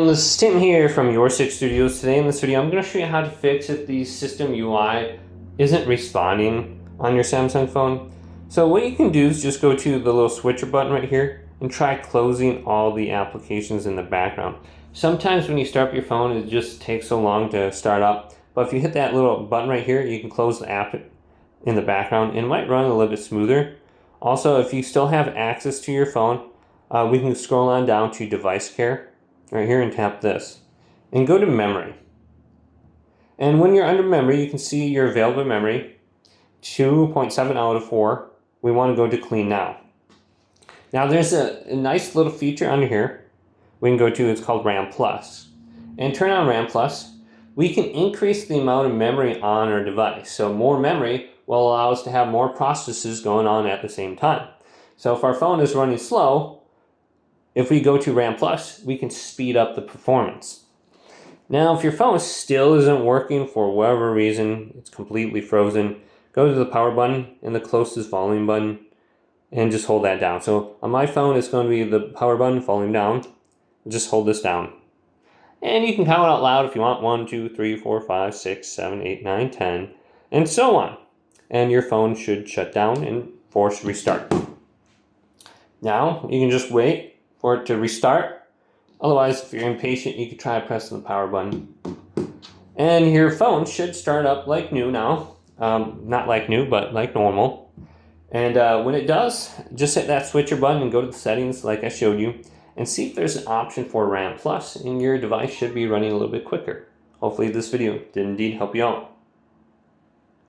This is Tim here from Your Six Studios. Today in this video I'm going to show you how to fix if the system UI isn't responding on your Samsung phone. So what you can do is just go to the little switcher button right here and try closing all the applications in the background. Sometimes when you start up your phone it just takes so long to start up, but if you hit that little button right here you can close the app in the background and it might run a little bit smoother. Also, if you still have access to your phone, we can scroll on down to device care right here and tap this and go to memory. And when you're under memory, you can see your available memory 2.7 out of 4. We want to go to clean now. Now there's a nice little feature under here we can go to. It's called RAM Plus, and turn on RAM Plus. We can increase the amount of memory on our device, so more memory will allow us to have more processes going on at the same time. So if our phone is running slow, if we go to RAM Plus, we can speed up the performance. Now, if your phone still isn't working for whatever reason, it's completely frozen, go to the power button and the closest volume button and just hold that down. So on my phone, it's going to be the power button, volume down. Just hold this down. And you can count out loud if you want. 1, 2, 3, 4, 5, 6, 7, 8, 9, 10, and so on. And your phone should shut down and force restart. Now, you can just wait for it to restart. Otherwise, if you're impatient, you could try pressing the power button. And your phone should start up like new now. Not like new, but like normal. And when it does, just hit that switcher button and go to the settings like I showed you and see if there's an option for RAM Plus, and your device should be running a little bit quicker. Hopefully this video did indeed help you out.